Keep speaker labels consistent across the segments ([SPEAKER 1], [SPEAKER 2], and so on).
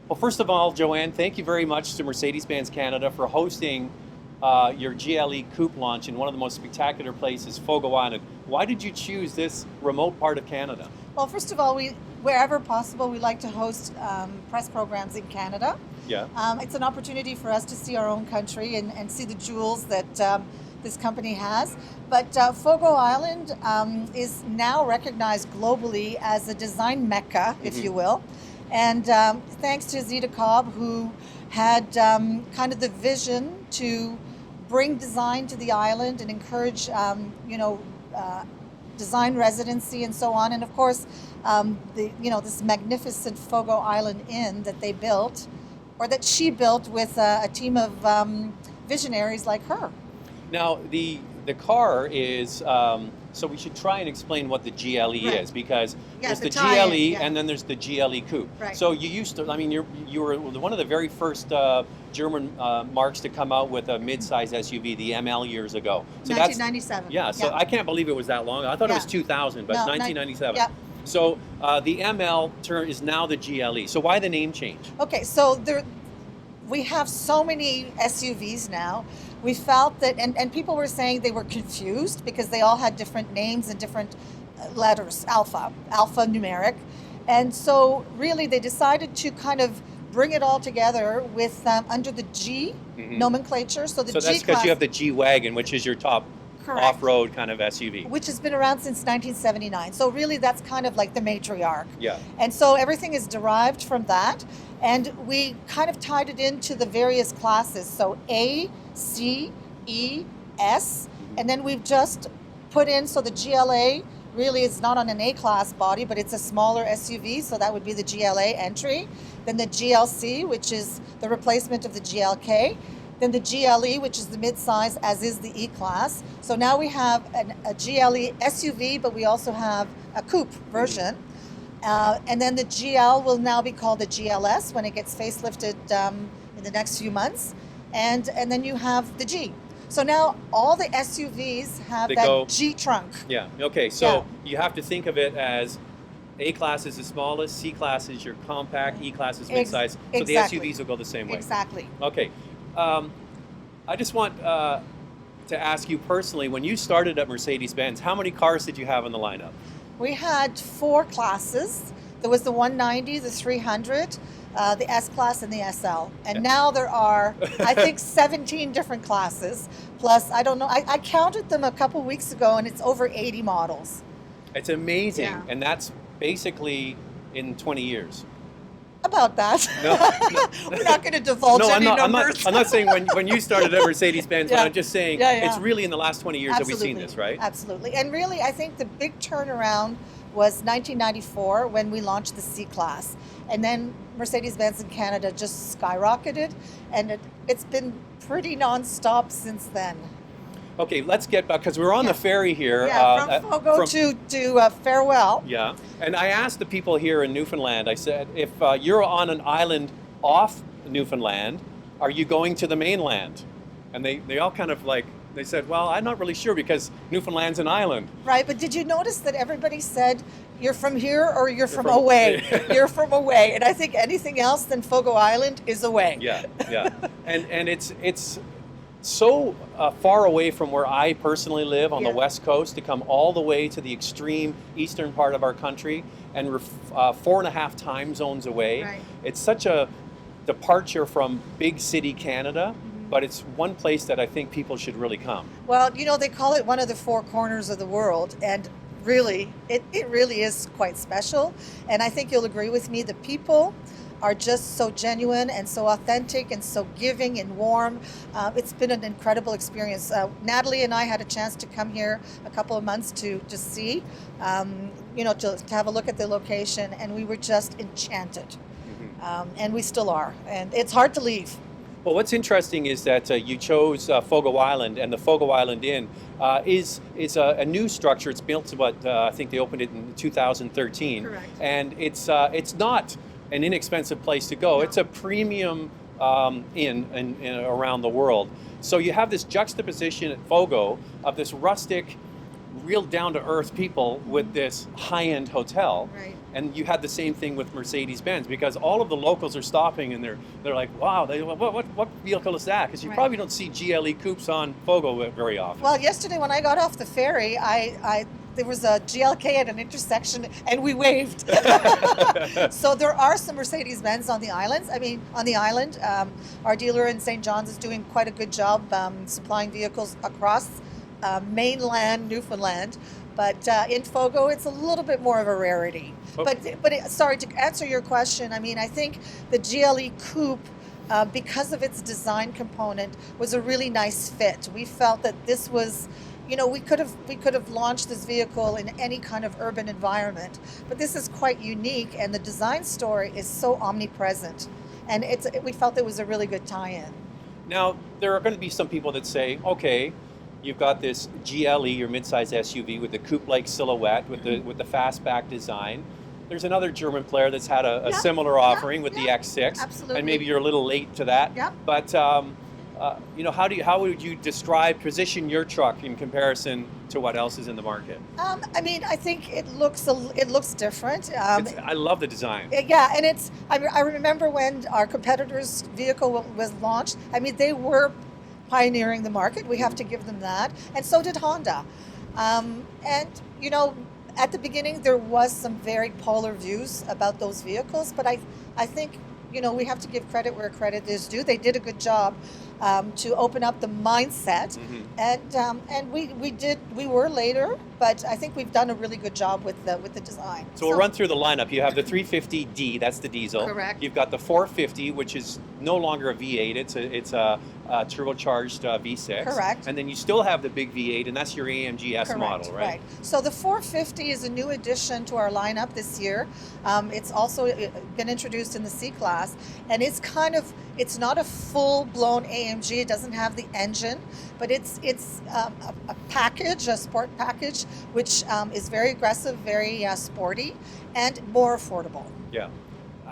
[SPEAKER 1] Well, first of all, JoAnne, thank you very much to Mercedes-Benz Canada for hosting your GLE Coupe launch in one of the most spectacular places, Fogo Island. Why did you choose this remote part of Canada?
[SPEAKER 2] Well, first of all, wherever possible, we like to host press programs in Canada.
[SPEAKER 1] Yeah.
[SPEAKER 2] It's an opportunity for us to see our own country and see the jewels that this company has. But Fogo Island is now recognized globally as a design mecca, if you will. And thanks to Zita Cobb, who had kind of the vision to bring design to the island and encourage, design residency and so on. And of course, this magnificent Fogo Island Inn that they built, or that she built with a team of visionaries like her.
[SPEAKER 1] Now, the car is, so we should try and explain what the GLE is, because there's the GLE and then there's the GLE Coupe.
[SPEAKER 2] Right.
[SPEAKER 1] So you used to, I mean, you were one of the very first German marques to come out with a mid-size SUV, the ML, years ago. So
[SPEAKER 2] 1997.
[SPEAKER 1] So I can't believe it was that long. I thought it was 2000, but no, 1997.
[SPEAKER 2] Yeah.
[SPEAKER 1] So the ML term is now the GLE. So why the name change?
[SPEAKER 2] Okay, so we have so many SUVs now. We felt that, and people were saying they were confused because they all had different names and different letters, alpha numeric. And so really they decided to kind of bring it all together with under the G nomenclature. So
[SPEAKER 1] that's because you have the G-Wagon, which is your top off-road kind of SUV.
[SPEAKER 2] Which has been around since 1979. So really that's kind of like the matriarch.
[SPEAKER 1] Yeah.
[SPEAKER 2] And so everything is derived from that. And we kind of tied it into the various classes. So A, C, E, S. And then we've just put in, so the GLA really is not on an A-class body, but it's a smaller SUV. So that would be the GLA entry. Then the GLC, which is the replacement of the GLK. Then the GLE, which is the mid-size, as is the E-Class. So now we have a GLE SUV, but we also have a coupe version. And then the GL will now be called the GLS when it gets facelifted in the next few months. And then you have the G. So now all the SUVs have G trunk.
[SPEAKER 1] Yeah, okay, so you have to think of it as A-Class is the smallest, C-Class is your compact, E-Class is mid-size. So
[SPEAKER 2] exactly.
[SPEAKER 1] the SUVs will go the same way.
[SPEAKER 2] Exactly.
[SPEAKER 1] Okay. I just want to ask you personally, when you started at Mercedes-Benz, how many cars did you have in the lineup?
[SPEAKER 2] We had 4 classes. There was the 190, the 300, the S-Class, and the SL. And now there are, I think, 17 different classes. Plus, I don't know, I counted them a couple weeks ago, and it's over 80 models.
[SPEAKER 1] It's amazing. Yeah. And that's basically in 20 years.
[SPEAKER 2] About that. No. We're not going to divulge any numbers.
[SPEAKER 1] I'm not saying when you started at Mercedes-Benz, but I'm just saying it's really in the last 20 years that we've seen this, right?
[SPEAKER 2] Absolutely. And really, I think the big turnaround was 1994 when we launched the C-Class. And then Mercedes-Benz in Canada just skyrocketed, and it's been pretty nonstop since then.
[SPEAKER 1] Okay, let's get back, because we're on the ferry here.
[SPEAKER 2] From Fogo to Farewell.
[SPEAKER 1] Yeah, and I asked the people here in Newfoundland, I said, if you're on an island off Newfoundland, are you going to the mainland? And they all kind of they said, well, I'm not really sure because Newfoundland's an island.
[SPEAKER 2] Right, but did you notice that everybody said, you're from here or you're from away? You're from away. And I think anything else than Fogo Island is away.
[SPEAKER 1] Yeah. And it's so far away from where I personally live on the West Coast to come all the way to the extreme eastern part of our country, and we're 4.5 time zones away.
[SPEAKER 2] Right.
[SPEAKER 1] It's such a departure from big city Canada, but it's one place that I think people should really come.
[SPEAKER 2] Well, they call it one of the 4 corners of the world, and really, it really is quite special. And I think you'll agree with me, the people are just so genuine and so authentic and so giving and warm. It's been an incredible experience. Natalie and I had a chance to come here a couple of months to see, to have a look at the location, and we were just enchanted. And we still are. And it's hard to leave.
[SPEAKER 1] Well, what's interesting is that you chose Fogo Island, and the Fogo Island Inn is a new structure. It's built to I think they opened it in 2013.
[SPEAKER 2] Correct.
[SPEAKER 1] And it's not an inexpensive place to go. No. It's a premium inn around the world. So you have this juxtaposition at Fogo of this rustic, real down-to-earth people with this high-end hotel.
[SPEAKER 2] Right.
[SPEAKER 1] And you had the same thing with Mercedes-Benz, because all of the locals are stopping and they're like, wow, what vehicle is that? Because you
[SPEAKER 2] Right.
[SPEAKER 1] probably don't see GLE Coupes on Fogo very often.
[SPEAKER 2] Well, yesterday when I got off the ferry, there was a GLK at an intersection and we waved. So there are some Mercedes-Benz on the islands. I mean, on the island, our dealer in St. John's is doing quite a good job supplying vehicles across mainland Newfoundland. But in Fogo, it's a little bit more of a rarity.
[SPEAKER 1] Oh.
[SPEAKER 2] Sorry, to answer your question, I mean, I think the GLE Coupe, because of its design component, was a really nice fit. We felt that this was, you know, we could have launched this vehicle in any kind of urban environment, but this is quite unique, and the design story is so omnipresent, and we felt it was a really good tie-in.
[SPEAKER 1] Now, there are going to be some people that say, okay, you've got this GLE, your midsize SUV, with the coupe-like silhouette, with the fastback design. There's another German player that's had a similar offering with the X6,
[SPEAKER 2] absolutely.
[SPEAKER 1] and maybe you're a little late to that.
[SPEAKER 2] Yeah.
[SPEAKER 1] But you know, how would you position your truck in comparison to what else is in the market?
[SPEAKER 2] I mean, I think it looks different.
[SPEAKER 1] I love the design.
[SPEAKER 2] Yeah, and I remember when our competitor's vehicle was launched. I mean, they were pioneering the market. We have to give them that, and so did Honda. And you know, at the beginning, there was some very polar views about those vehicles, but I think, you know, we have to give credit where credit is due. They did a good job to open up the mindset, and we were later, but I think we've done a really good job with the design.
[SPEAKER 1] So we'll run through the lineup. You have the 350D, that's the diesel.
[SPEAKER 2] Correct.
[SPEAKER 1] You've got the 450, which is no longer a V8. It's a turbocharged V6.
[SPEAKER 2] Correct.
[SPEAKER 1] And then you still have the big V8, and that's your AMG S
[SPEAKER 2] Correct,
[SPEAKER 1] model, right?
[SPEAKER 2] So the 450 is a new addition to our lineup this year. It's also been introduced in the C-Class, and it's not a full-blown AMG. It doesn't have the engine, but it's a package, a sport package, which is very aggressive, very sporty, and more affordable.
[SPEAKER 1] Yeah.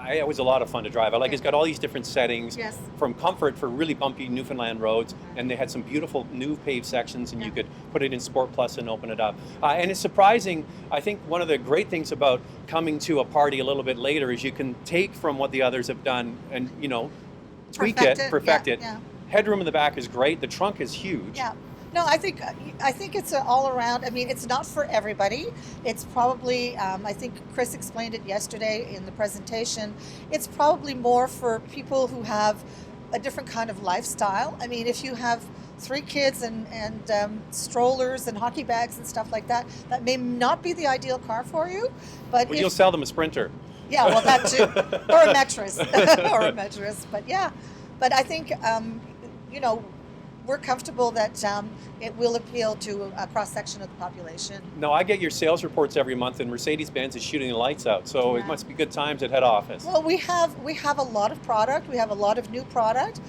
[SPEAKER 1] It was a lot of fun to drive. It's got all these different settings,
[SPEAKER 2] Yes.
[SPEAKER 1] from comfort for really bumpy Newfoundland roads, and they had some beautiful new paved sections, and you could put it in Sport Plus and open it up. And it's surprising. I think one of the great things about coming to a party a little bit later is you can take from what the others have done and, you know, tweak perfect it.
[SPEAKER 2] Yeah.
[SPEAKER 1] Headroom in the back is great. The trunk is huge.
[SPEAKER 2] Yeah. No, I think it's an all around. I mean, it's not for everybody. It's probably, I think Chris explained it yesterday in the presentation. It's probably more for people who have a different kind of lifestyle. I mean, if you have 3 kids and strollers and hockey bags and stuff like that, that may not be the ideal car for you. But
[SPEAKER 1] Well, you'll sell them a Sprinter.
[SPEAKER 2] Yeah, well, that too, or a Metris, or a Metris. But yeah, but I think you know, we're comfortable that it will appeal to a cross-section of the population.
[SPEAKER 1] No, I get your sales reports every month, and Mercedes-Benz is shooting the lights out, so it must be good times at head office.
[SPEAKER 2] Well, we have a lot of product. We have a lot of new product.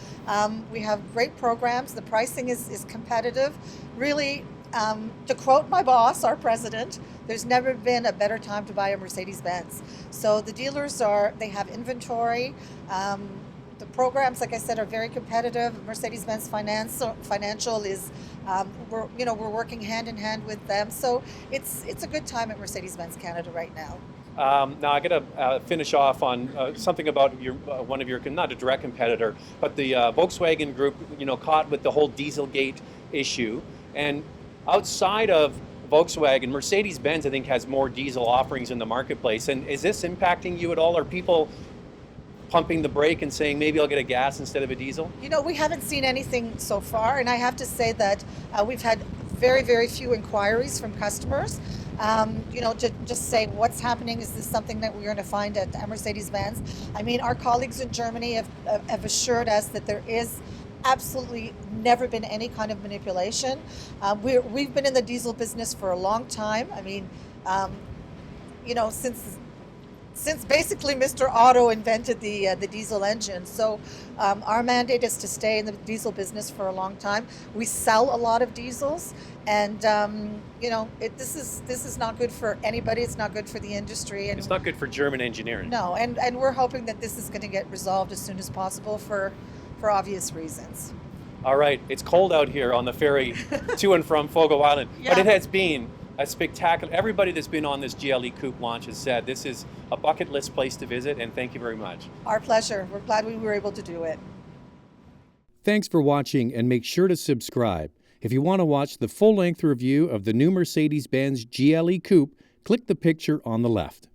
[SPEAKER 2] We have great programs. The pricing is competitive. Really, to quote my boss, our president, there's never been a better time to buy a Mercedes-Benz. So the dealers they have inventory. The programs, like I said, are very competitive. Mercedes-Benz Financial is, we're working hand in hand with them. So it's a good time at Mercedes-Benz Canada right now.
[SPEAKER 1] Now I got to finish off on something about one of your, not a direct competitor, but the Volkswagen group, you know, caught with the whole Dieselgate issue. And outside of Volkswagen, Mercedes-Benz, I think, has more diesel offerings in the marketplace. And is this impacting you at all? Are people pumping the brake and saying, maybe I'll get a gas instead of a diesel?
[SPEAKER 2] You know, we haven't seen anything so far, and I have to say that we've had very, very few inquiries from customers. You know, to just say what's happening, is this something that we're going to find at Mercedes-Benz? I mean, our colleagues in Germany have assured us that there is absolutely never been any kind of manipulation. We've been in the diesel business for a long time. I mean, you know, since basically Mr. Otto invented the diesel engine. So our mandate is to stay in the diesel business for a long time. We sell a lot of diesels, and you know, this is not good for anybody. It's not good for the industry, and
[SPEAKER 1] it's not good for German engineering.
[SPEAKER 2] No, and we're hoping that this is going to get resolved as soon as possible for obvious reasons.
[SPEAKER 1] All right, it's cold out here on the ferry to and from Fogo Island, but it has been a spectacular. Everybody that's been on this GLE Coupe launch has said this is a bucket list place to visit, and thank you very much.
[SPEAKER 2] Our pleasure. We're glad we were able to do it.
[SPEAKER 3] Thanks for watching, and make sure to subscribe. If you want to watch the full-length review of the new Mercedes-Benz GLE Coupe, click the picture on the left.